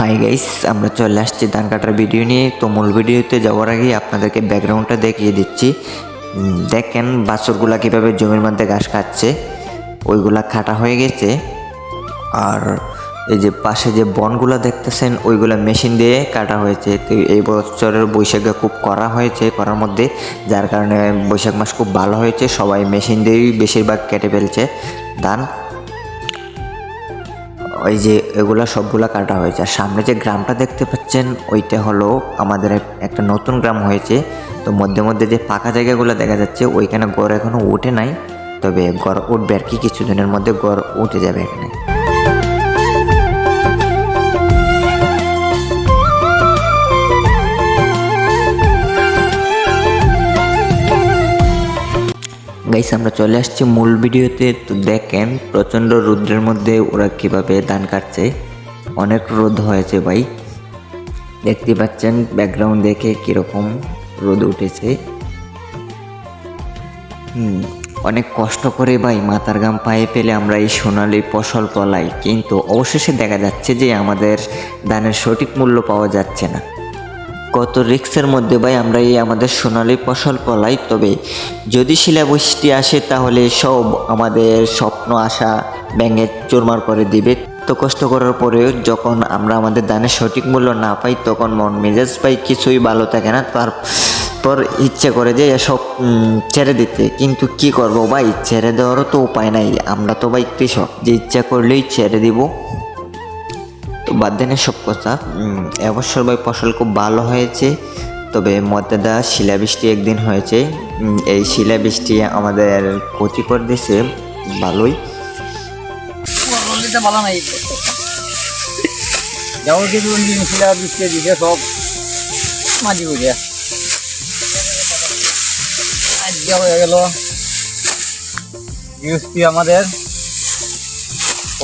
Hi guys, আমরা চলে আসছি ধান কাটার ভিডিও নিয়ে। তো মূল ভিডিওতে যাওয়ার আগে আপনাদেরকে ব্যাকগ্রাউন্ডটা দেখিয়ে দিচ্ছি। দেখেন বাছুরগুলা কীভাবে জমির মধ্যে ঘাস খাচ্ছে, ওইগুলা কাটা হয়ে গেছে। আর এই যে পাশে যে বনগুলা দেখতেছেন ওইগুলা মেশিন দিয়ে কাটা হয়েছে। তো এই বছরের বৈশাখে খুব করা হয়েছে, করার মধ্যে যার কারণে বৈশাখ মাস খুব ভালো হয়েছে। সবাই মেশিন দিয়েই বেশিরভাগ কেটে ফেলছে ধান। ওই যে এগুলা সবগুলা কাটা হয়েছে। আর সামনে যে গ্রামটা দেখতে পাচ্ছেন ওইটা হলো আমাদের একটা নতুন গ্রাম হয়েছে। তো মধ্যে মধ্যে যে ফাঁকা জায়গাগুলো দেখা যাচ্ছে ওইখানে গড় এখনো উঠে নাই, তবে গড় উঠবে আর কি, কিছুদিনের মধ্যে গড় উঠে যাবে এখানে। গাইস, আমরা চলে আসছি মূল ভিডিওতে। তো দেখেন প্রচণ্ড রোদ্রের মধ্যে ওরা কিভাবে ধান কাটছে। অনেক রোদ হয়েছে ভাই, দেখতে পাচ্ছেন ব্যাকগ্রাউন্ড দেখে কিরকম রোদ উঠেছে। অনেক কষ্ট করে ভাই মাথার ঘাম পায়ে ফেলে আমরা এই সোনালি ফসল ফলাই, কিন্তু অবশেষে দেখা যাচ্ছে যে আমাদের ধানের সঠিক মূল্য পাওয়া যাচ্ছে না। কত রিস্কের মধ্যে ভাই আমরা এই আমাদের সোনালি ফসল ফলাই, তবে যদি শিলাবৃষ্টি আসে তাহলে সব আমাদের স্বপ্ন আশা ভেঙে চুরমার করে দিবে। তো কষ্ট করার পরেও যখন আমরা আমাদের ধানের সঠিক মূল্য না পাই তখন মন মেজাজ পাই কিছুই ভালো থাকে না। তারপর ইচ্ছে করে যে এসব ছেড়ে দিতে, কিন্তু কি করব ভাই, ছেড়ে দেওয়ারও তো উপায় নাই। আমরা তো ভাই কৃষক, যে ইচ্ছা করলেই ছেড়ে দিব। তো বাদ দেন সব কথা। এবছর ভাই ফসল খুব ভালো হয়েছে, তবে মধ্যে শিলাবৃষ্টি একদিন হয়েছে। এই শিলাবৃষ্টি আমাদের ক্ষতি করে দিয়েছে ভালোই। ভালো নাই যাও কিছু শিলাবৃষ্টি দিছে সব মাটি বুঝে আজকে হয়ে গেল বৃষ্টি। আমাদের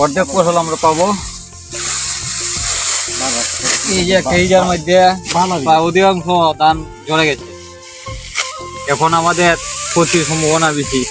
অর্ধেক ফসল আমরা পাবো। এই যে কেজার মধ্যে অধিকাংশ ধান ঝরে গেছে, এখন আমাদের ক্ষতির সম্ভাবনা বেশি।